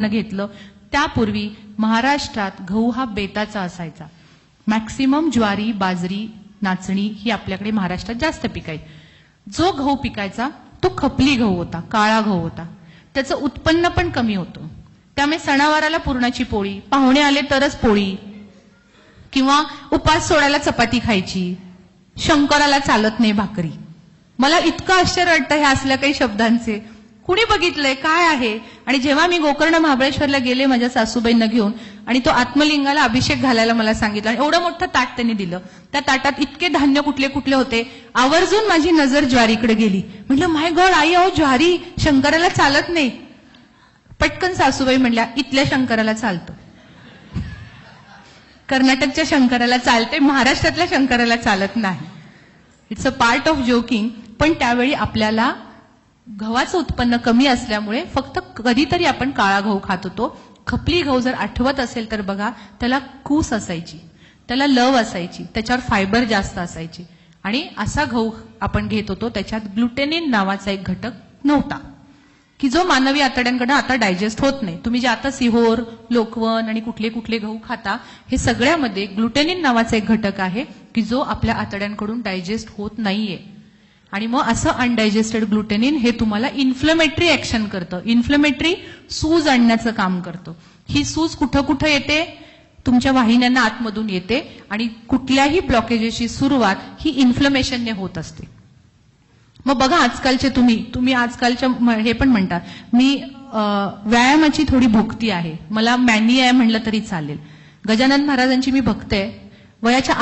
घेतलं त्यापूर्वी महाराष्ट्रात गहू हा बेताचा असायचा. मॅक्सिमम ज्वारी, बाजरी, नाचणी ही आपल्याकडे महाराष्ट्रात जास्त पिकायची. जो गहू पिकायचा तो खपली गहू होता, काळा गहू होता. त्याचं उत्पन्न पण कमी होतं. त्यामुळे सणावाराला पुरणाची पोळी, पाहुणे आले तरच पोळी, किंवा उपास सोडायला चपाती खायची, शंकराला चालत नाही भाकरी. मला इतकं आश्चर्य वाटतं ह्या असल्या काही शब्दांचे. कुणी बघितलंय काय आहे? आणि जेव्हा मी गोकर्ण महाबळेश्वरला गेले माझ्या सासूबाईंना घेऊन आणि तो आत्मलिंगाला अभिषेक घालायला मला सांगितलं आणि एवढं मोठं ताट त्यांनी दिलं. त्या ताटात इतके धान्य कुठले कुठले होते. आवर्जून माझी नजर ज्वारीकडे गेली. म्हटलं माय गॉड आई, अहो ज्वारी शंकराला चालत नाही. पटकन सासूबाई म्हणल्या इथल्या शंकराला चालतं, कर्नाटकच्या शंकराला चालते, महाराष्ट्रातल्या शंकराला चालत नाही. It's a part of joking. पण त्यावेळी आपल्याला गव्हाचं उत्पन्न कमी असल्यामुळे फक्त कधीतरी आपण काळा गहू खात होतो. खपली गहू जर आठवत असेल तर बघा, त्याला कूस असायची, त्याला लव असायची, त्याच्यावर फायबर जास्त असायची. आणि असा गहू आपण घेत होतो. त्याच्यात ग्लुटेनिन नावाचा एक घटक नव्हता की जो मानवी आतड्यांकडे आता डायजेस्ट होत नाही. तुम्ही जे आता सिहोर, लोकवन आणि कुठले कुठले गहू खाता, हे सगळ्यामध्ये ग्लुटेनिन नावाचा एक घटक आहे की जो आपल्या आतड्यांकडून डायजेस्ट होत नाहीये. आणि मग असं अनडायजेस्टेड ग्लुटेनिन हे तुम्हाला इन्फ्लमेटरी ऍक्शन करतं, इन्फ्लमेटरी सूज आणण्याचं काम करतं. ही सूज कुठं कुठं येते? तुमच्या वाहिन्यांना आतमधून येते. आणि कुठल्याही ब्लॉकेजेसची सुरुवात ही इन्फ्लमेशनने होत असते. मग बघा आजकालचे तुम्ही आजकालच्या हे पण म्हणतात मी व्यायामाची थोडी भुकती आहे, मला मॅनी आहे म्हणलं तरी चालेल. गजानन महाराजांची मी भक्त आहे. वयाच्या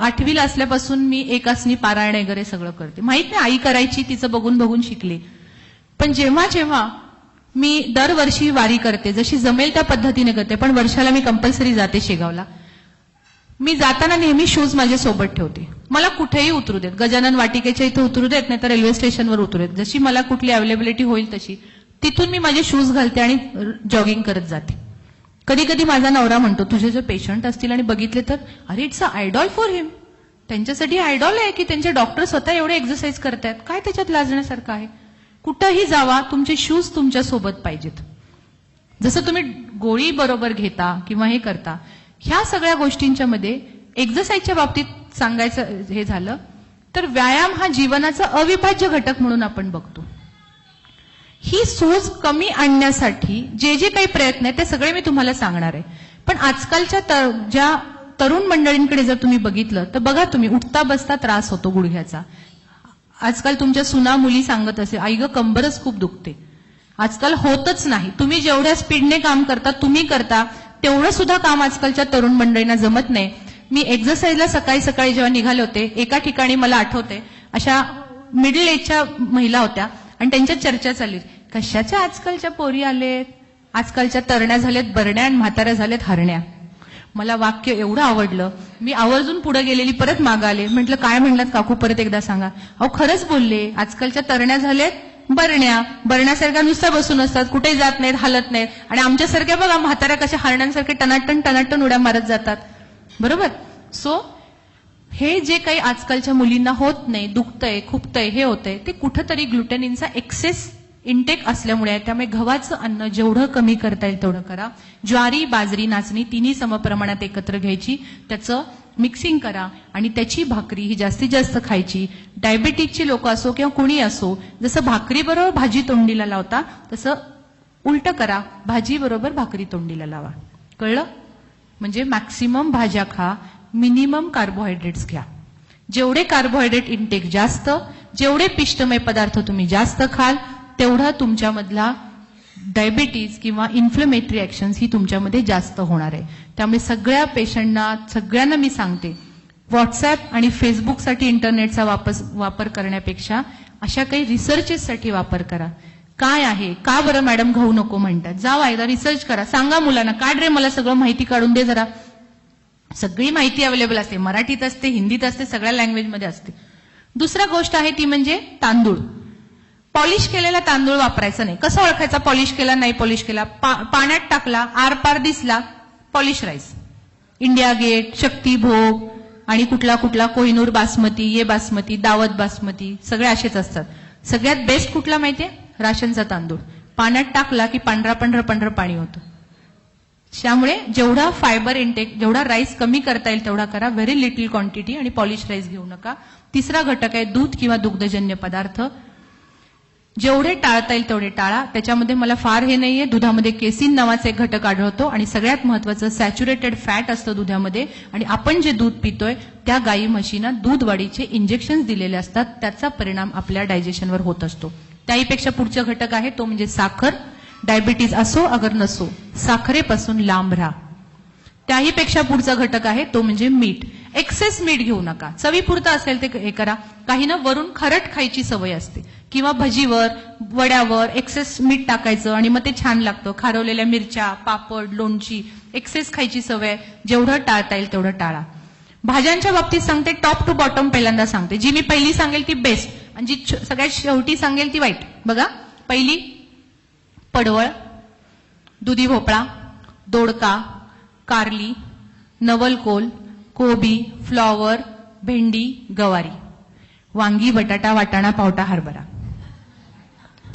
8वीला असल्यापासून मी एकासनी पारायण वगैरे सगळं करते. माहित नाही आई करायची, तिचं बघून बघून शिकले. पण जेव्हा जेव्हा मी दरवर्षी वारी करते, जशी जमेल त्या पद्धतीने करते, पण वर्षाला मी कंपल्सरी जाते शेगावला. मी जाताना नेहमी शूज माझ्या सोबत ठेवते. मला कुठेही उतरू देत, गजानन वाटिकेच्या इथे उतरू देत, नाही तर रेल्वे स्टेशनवर उतरू देत, जशी मला कुठली अवेलेबिलिटी होईल तशी तिथून मी माझे शूज घालते आणि जॉगिंग करत जाते. कधी कधी माझा नवरा म्हणतो तुझे जर पेशंट असतील आणि बघितले तर अरे इट्स अ आयडॉल फॉर हिम, त्यांच्यासाठी आयडॉल आहे की त्यांचे डॉक्टर स्वतः एवढे एक्सरसाइज करतायत, काय त्याच्यात लाजण्यासारखं आहे? कुठंही जावा तुमचे शूज तुमच्या सोबत पाहिजेत. जसं तुम्ही गोळी बरोबर घेता किंवा हे करता, ह्या सगळ्या गोष्टींच्या मध्ये एक्सरसाइजच्या बाबतीत सांगायचं हे झालं तर व्यायाम हा जीवनाचा अविभाज्य घटक म्हणून आपण बघतो. ही सूज कमी आणण्यासाठी जे जे काही प्रयत्न आहेत ते सगळे मी तुम्हाला सांगणार आहे. पण आजकालच्या ज्या तरुण मंडळींकडे जर तुम्ही बघितलं तर बघा, तुम्ही उठता बसता त्रास होतो गुडघ्याचा. आजकाल तुमच्या सुना मुली सांगत असेल आई ग कंबरच खूप दुखते. आजकाल होतच नाही. तुम्ही जेवढ्या स्पीडने काम करता, तुम्ही करता तेवढं सुद्धा काम आजकालच्या तरुण मंडळींना जमत नाही. मी एक्सरसाइजला सकाळी सकाळी जेव्हा निघाले होते, एका ठिकाणी मला आठवते अशा मिडल एजच्या महिला होत्या आणि त्यांच्या चर्चा चालली, कशाच्या आजकालच्या पोरी आलेत, आजकालच्या तरण्या झालेत बरण्या आणि म्हाताऱ्या झालेत हरण्या. मला वाक्य एवढं आवडलं, मी आवर्जून पुढे गेलेली, परत मागे आले, म्हटलं काय म्हणलात काकू, परत एकदा सांगा. अहो खरंच बोलले, आजकालच्या तरण्या झालेत बरण्यासारख्या नुसत्या बसून असतात, कुठे जात नाहीत, हलत नाहीत. आणि आमच्यासारख्या बघा म्हाताऱ्या कशा हरण्यांसारखे टनाटन टनाटन उड्या मारत जातात. बरोबर. सो हे जे काही आजकालच्या मुलींना होत नाही, दुखतंय, खुपतंय, हे होतंय, ते कुठंतरी ग्लुटेनिनचा एक्सेस इंटेक असल्यामुळे आहे. त्यामुळे गव्हाचं अन्न जेवढं कमी करता येईल तेवढं करा. ज्वारी, बाजरी, नाचणी तिन्ही समप्रमाणात एकत्र घ्यायची, त्याचं मिक्सिंग करा आणि त्याची भाकरी ही जास्तीत जास्त खायची. डायबेटिकची लोक असो किंवा कुणी असो, जसं भाकरी बरोबर भाजी तोंडीला लावता तसं उलट करा, भाजी बरोबर भाकरी तोंडीला लावा. कळलं? म्हणजे मॅक्सिमम भाज्या खा, मिनिमम कार्बोहायड्रेट्स घ्या. जेवढे कार्बोहायड्रेट इंटेक जास्त, जेवढे पिष्टमय पदार्थ तुम्ही जास्त खाल, तेवढा तुमच्यामधला डायबिटीज किंवा इन्फ्लमेटरी ऍक्शन्स ही तुमच्यामध्ये जास्त होणार आहे. त्यामुळे सगळ्या पेशंटना, सगळ्यांना मी सांगते, व्हॉट्सअप आणि फेसबुकसाठी इंटरनेटचा वापर करण्यापेक्षा अशा काही रिसर्चेससाठी वापर करा. काय आहे, का बरं मॅडम गहू नको म्हणतात, जावा एकदा रिसर्च करा, सांगा मुलांना, काढ रे मला सगळं माहिती काढून दे जरा. सगळी माहिती अवेलेबल असते, मराठीत असते, हिंदीत असते, सगळ्या लँग्वेजमध्ये असते. दुसरा गोष्ट आहे ती म्हणजे तांदूळ. पॉलिश केलेला तांदूळ वापरायचा नाही. कसं ओळखायचा पॉलिश केला नाही पॉलिश केला? पाण्यात टाकला, आरपार दिसला, पॉलिश राईस. इंडिया गेट, शक्ती भोग आणि कुठला कुठला कोहिनूर बासमती, ये बासमती, दावत बासमती, सगळे असेच असतात. सगळ्यात बेस्ट कुठला माहितीये? राशनचा तांदूळ. पाण्यात टाकला की पांढरा पांढरं पांढरं पाणी होतं. त्यामुळे जेवढा फायबर इंटेक, जेवढा राईस कमी करता येईल तेवढा करा. व्हेरी लिटिल क्वांटिटी आणि पॉलिश राईस घेऊ नका. तिसरा घटक आहे दूध किंवा दुग्धजन्य पदार्थ. जेवढे टाळता येईल तेवढे टाळा. त्याच्यामध्ये मला फार हे नाहीये, दुधामध्ये केसिन नावाचा एक घटक आढळतो आणि सगळ्यात महत्वाचं सॅच्युरेटेड फॅट असतं दुधामध्ये. आणि आपण जे दूध पितोय त्या गायी म्हशींना दूध वाढीचे इंजेक्शन दिलेले असतात, त्याचा परिणाम आपल्या डायजेशनवर होत असतो. त्याहीपेक्षा पुढचा घटक आहे तो म्हणजे साखर. डायबिटीज असो अगर नसो, साखरेपासून लांब राहा. त्याहीपेक्षा पुढचा घटक आहे तो म्हणजे मीठ. एक्सेस मीठ घेऊ नका. चवीपुरतं असेल ते हे करा. काही ना वरून खारट खायची सवय असते किंवा भजीवर वड्यावर एक्सेस मीठ टाकायचं आणि मग ते छान लागतं. खारवलेल्या मिरच्या, पापड, लोणची, एक्सेस खायची सवय. जेवढं टाळता येईल तेवढं टाळा. भाज्यांच्या बाबतीत सांगते, टॉप टू बॉटम पहिल्यांदा सांगते. जी मी पहिली सांगेल ती बेस्ट आणि जी सगळ्यात शेवटी सांगेल ती वाईट. बघा, पहिली पडवळ, दुधी भोपळा, दोडका, कारली, नवलकोल, कोबी, फ्लॉवर, भेंडी, गवारी, वांगी, बटाटा, वाटाणा, पावटा, हरभरा.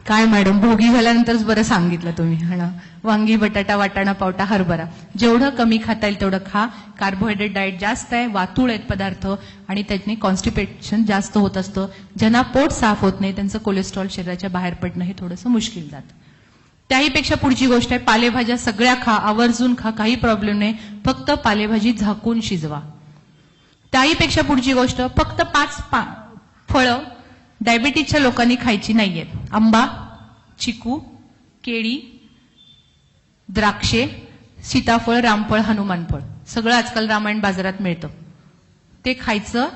काय मॅडम, भोगी झाल्यानंतरच बरं सांगितलं तुम्ही. वांगी, बटाटा, वाटाणा, पावटा, हरभरा. जेवढं कमी खाता येईल तेवढं खा. कार्बोहायड्रेट डाएट जास्त आहे, वातूळ आहेत पदार्थ आणि त्याने कॉन्स्टिपेशन जास्त होत असतं. ज्यांना पोट साफ होत नाही त्यांचं कोलेस्ट्रॉल शरीराच्या बाहेर पडणं हे थोडंसं मुश्किल जातं. त्याहीपेक्षा पुढची गोष्ट आहे पालेभाज्या सगळ्या खा, आवर्जून खा, काही प्रॉब्लेम नाही. फक्त पालेभाजी झाकून शिजवा. त्याहीपेक्षा पुढची गोष्ट, फक्त 5 फळं डायबिटीजच्या लोकांनी खायची नाहीयेत. आंबा, चिकू, केळी, द्राक्षे, सीताफळ, रामफळ, हनुमानफळ, सगळं आजकाल रामायण बाजारात मिळतं, ते खायचं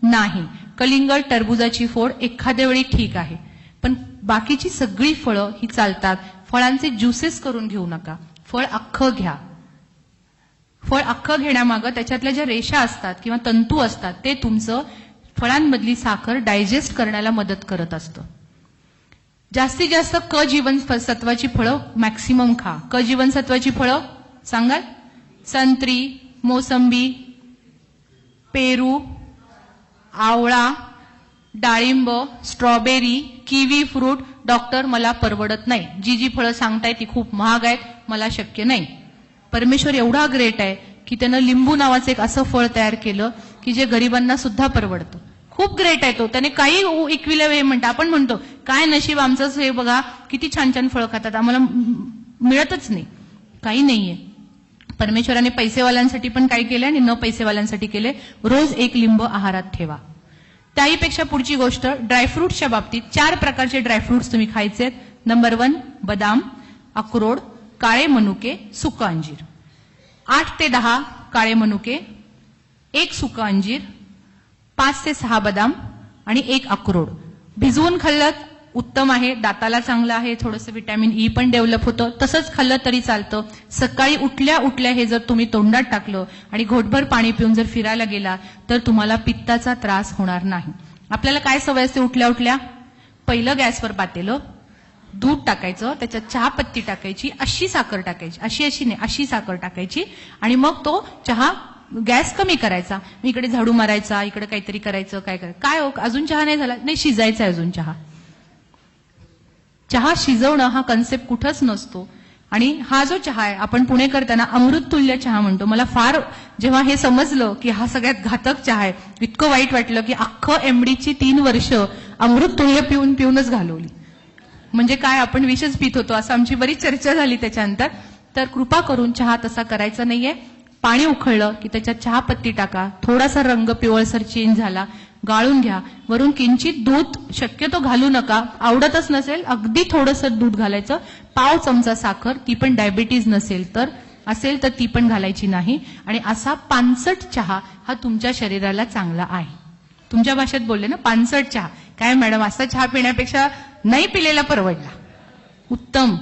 नाही. कलिंगड, टरबुजाची फोड एखाद्या वेळी ठीक आहे, पण बाकीची सगळी फळं ही चालतात. फळांचे ज्युसेस करून घेऊ नका. फळ अख्खं घ्या. फळ अख्खं घेण्यामागं त्याच्यातल्या ज्या रेषा असतात किंवा तंतू असतात ते तुमचं फळांमधली साखर डायजेस्ट करण्याला मदत करत असतं. जास्तीत जास्त क जीवनसत्वाची फळं मॅक्सिमम खा. क जीवनसत्वाची फळं सांगाल? संत्री, मोसंबी, पेरू, आवळा, डाळिंब, स्ट्रॉबेरी, किवी फ्रूट. डॉक्टर, मला परवडत नाही. जी फळं सांगताय ती खूप महाग आहेत, मला शक्य नाही. परमेश्वर एवढा ग्रेट आहे की त्यानं लिंबू नावाचं एक असं फळ तयार केलं की जे गरिबांना सुद्धा परवडतं. खूप ग्रेट आहे तो. त्याने काही इकविल्या वेळी म्हणतं, आपण म्हणतो काय नशीब आमचंच हे बघा, किती छान छान फळं खातात, आम्हाला मिळतच नाही. काही नाहीये. परमेश्वराने पैसेवाल्यांसाठी पण काय केले आणि न पैसेवाल्यांसाठी केले. रोज एक लिंब आहारात ठेवा. त्याहीपेक्षा पुढची गोष्ट, ड्रायफ्रुट्सच्या बाबतीत 4 प्रकारचे ड्रायफ्रुट्स तुम्ही खायचे. नंबर 1 बदाम, अक्रोड, काळे मनुके, सुकं अंजीर. 8 ते 10 काळे मनुके, 1 सुकं अंजीर, 5 ते 6 बदाम आणि 1 अक्रोड. भिजवून खाल्लं उत्तम आहे, दाताला चांगलं आहे, थोडंसं व्हिटॅमिन ई पण डेव्हलप होतं. तसंच खाल्लं तरी चालतं. सकाळी उठल्या उठल्या हे जर तुम्ही तोंडात टाकलं आणि घोटभर पाणी पिऊन जर फिरायला गेला तर तुम्हाला पित्ताचा त्रास होणार नाही. आपल्याला काय सवय असते, उठल्या उठल्या पहिलं गॅसवर पातेलं, दूध टाकायचं, त्याच्यात चहा पत्ती टाकायची, अशी साखर टाकायची, अशी नाही, अशी साखर टाकायची आणि मग तो चहा गॅस कमी करायचा. मी इकडे झाडू मारायचा, इकडे काहीतरी करायचं, काय अजून चहा नाही झाला, नाही शिजायचा अजून चहा. चहा शिजवणं हा कन्सेप्ट कुठंच नसतो. आणि हा जो चहा आहे आपण पुणे करताना अमृततुल्य चहा म्हणतो. मला फार जेव्हा हे समजलं की हा सगळ्यात घातक चहा आहे, इतकं वाईट वाटलं की अख्खं एमडीची 3 वर्ष अमृततुल्य पिऊन पिऊनच घालवली. म्हणजे काय, आपण विषच पित होतो असं आमची बरीच चर्चा झाली त्याच्यानंतर. तर कृपा करून चहा तसा करायचा नाहीये. पाणी उकळलं की त्याच्यात चहा पत्ती टाका, थोडासा रंग पिवळसर चेंज झाला, गाळून घ्या, वरून किंचित दूध, शक्यतो घालू नका, आवडतच नसेल अगदी थोडंसं दूध घालायचं, पाव चमचा साखर, ती पण डायबिटीज नसेल तर, असेल तर ती पण घालायची नाही. आणि असा पानसट चहा हा तुमच्या शरीराला चांगला आहे. तुमच्या भाषेत बोलले ना, पानसट चहा. काय मॅडम, असा चहा पिण्यापेक्षा नाही पिलेला परवडला. उत्तम,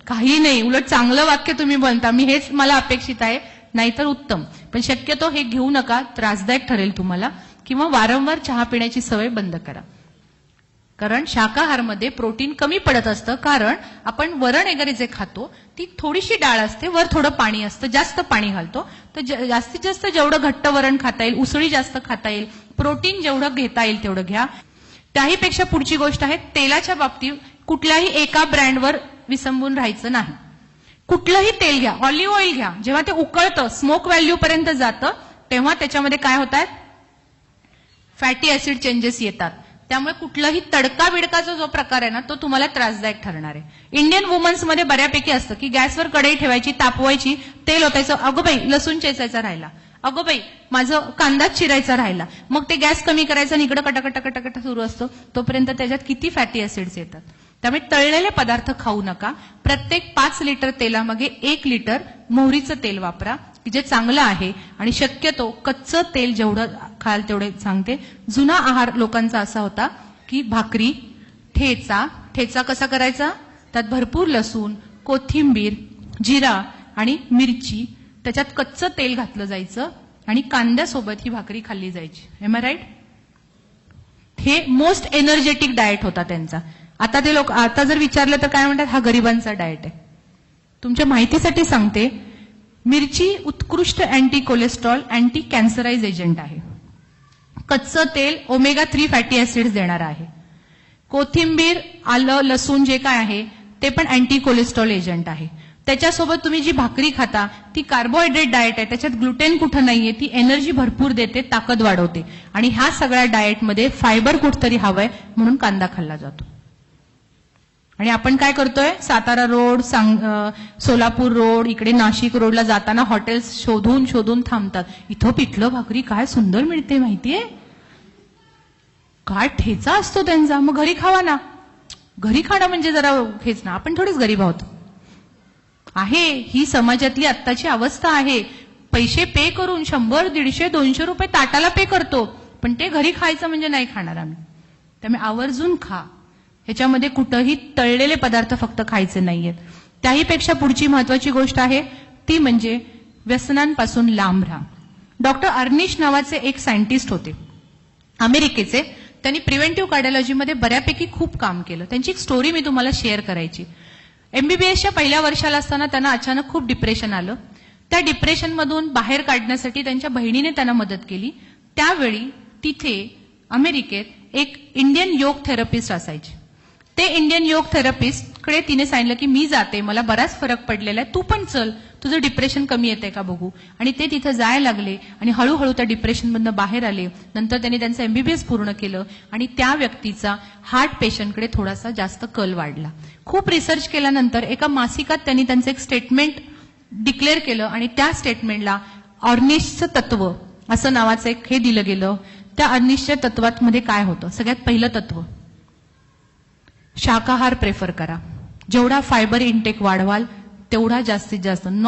काही नाही, उलट चांगलं वाक्य तुम्ही बोलता, मी हेच मला अपेक्षित आहे, नाहीतर उत्तम. पण शक्यतो हे घेऊ नका, त्रासदायक ठरेल तुम्हाला. किंवा वारंवार चहा पिण्याची सवय बंद करा. कारण शाकाहारमध्ये प्रोटीन कमी पडत असतं, कारण आपण वरण वगैरे जे खातो ती थोडीशी डाळ असते, वर थोडं पाणी असतं, जास्त पाणी घालतो. तर जास्तीत जास्त जेवढं घट्ट वरण खाता येईल, उसळी जास्त खाता येईल, प्रोटीन जेवढं घेता येईल तेवढं घ्या. त्याहीपेक्षा पुढची गोष्ट आहे, तेलाच्या बाबतीत कुठल्याही एका ब्रँडवर विसंबून राहायचं नाही. कुठलंही तेल घ्या, ऑलिव्ह ऑइल घ्या, जेव्हा ते उकळतं, स्मोक व्हॅल्यू पर्यंत जातं, तेव्हा त्याच्यामध्ये काय होतात, फॅटी ऍसिड चेंजेस येतात. त्यामुळे कुठलंही तडका बिडकाचा जो प्रकार आहे ना, तो तुम्हाला त्रासदायक ठरणार आहे. इंडियन वुमन्समध्ये बऱ्यापैकी असतं की गॅसवर कढई ठेवायची, तापवायची, तेल ओतायचं, अगं बाई लसूण चेचायचा राहिला, अगं बाई माझं कांदा चिरायचा राहिला, मग ते गॅस कमी करायचं आणि इकडं कटाकटाकटाकटा सुरू असतो, तोपर्यंत त्याच्यात किती फॅटी ऍसिड्स येतात. त्यामुळे तळलेले पदार्थ खाऊ नका. प्रत्येक 5 लिटर तेलामागे 1 लिटर मोहरीचं तेल वापरा, की जे चांगलं आहे. आणि शक्यतो कच्चं तेल जेवढं खाल तेवढे सांगते. जुना आहार लोकांचा असा होता की भाकरी, ठेचा कसा करायचा, त्यात भरपूर लसूण, कोथिंबीर, जिरा आणि मिरची, त्याच्यात कच्चं तेल घातलं जायचं आणि कांद्यासोबत ही भाकरी खाल्ली जायची. Am I right? हे मोस्ट एनर्जेटिक डाएट होता त्यांचा. आता ते लोक आता जर विचारलं तर काय म्हणतात, हा गरिबांचा डाएट आहे. तुमच्या माहितीसाठी सांगते, मिरची उत्कृष्ट अँटी कोलेस्ट्रॉल, अँटी कॅन्सराइज एजंट आहे. कच्चं तेल ओमेगा 3 फॅटी ऍसिड्स देणार आहे. कोथिंबीर, आलं, लसूण जे काय आहे ते पण अँटी कोलेस्ट्रॉल एजंट आहे. त्याच्यासोबत तुम्ही जी भाकरी खाता ती कार्बोहायड्रेट डाएट आहे, त्याच्यात ग्लुटेन कुठं नाहीये, ती एनर्जी भरपूर देते, ताकद वाढवते. आणि ह्या सगळ्या डाएटमध्ये फायबर कुठतरी हवंय म्हणून कांदा खाल्ला जातो. आणि आपण काय करतोय, सातारा रोड, सोलापूर रोड, इकडे नाशिक रोडला जाताना हॉटेल्स शोधून शोधून थांबतात. इथं पिठलं भाकरी काय सुंदर मिळते माहितीये, काय ठेचा असतो त्यांचा, मग घरी खावा ना. घरी खाणं म्हणजे जरा हेच ना, आपण थोडेच गरीब आहोत. आहे ही समाजातली आत्ताची अवस्था आहे. पैसे पे करून 100, 150, 200 रुपये ताटाला पे करतो, पण ते घरी खायचं म्हणजे नाही खाणार आम्ही. त्यामुळे आवर्जून खा. ह्याच्यामध्ये कुठंही तळलेले पदार्थ फक्त खायचे नाहीयेत. त्याहीपेक्षा पुढची महत्वाची गोष्ट आहे ती म्हणजे व्यसनांपासून लांब राहा. डॉक्टर अर्निश नावाचे एक सायंटिस्ट होते अमेरिकेचे. त्यांनी प्रिव्हेंटिव्ह कार्डिओलॉजीमध्ये बऱ्यापैकी खूप काम केलं. त्यांची एक स्टोरी मी तुम्हाला शेअर करायची. MBBSच्या पहिल्या वर्षाला असताना त्यांना अचानक खूप डिप्रेशन आलं. त्या डिप्रेशनमधून बाहेर काढण्यासाठी त्यांच्या बहिणीने त्यांना मदत केली. त्यावेळी तिथे अमेरिकेत एक इंडियन योग थेरपिस्ट असायचे. ते इंडियन योग थेरपिस्टकडे तिने सांगितलं की मी जाते, मला बराच फरक पडलेला आहे, तू पण चल, तुझं डिप्रेशन कमी येतंय का बघू. आणि ते तिथं जायला लागले आणि हळूहळू त्या डिप्रेशनमधनं बाहेर आले. नंतर त्यांनी त्यांचं MBBS पूर्ण केलं आणि त्या व्यक्तीचा हार्ट पेशंटकडे थोडासा जास्त कल वाढला. खूप रिसर्च केल्यानंतर एका मासिकात त्यांनी त्यांचं एक स्टेटमेंट डिक्लेअर केलं आणि त्या स्टेटमेंटला ऑर्निशचं तत्व असं नावाचं एक हे दिलं गेलं. त्या ऑर्निशच्या तत्वामध्ये काय होतं, सगळ्यात पहिलं तत्व, शाकाहार प्रेफर करा. जेवढा फायबर इनटेक वाढवाल तेवढा जास्तीत जास्त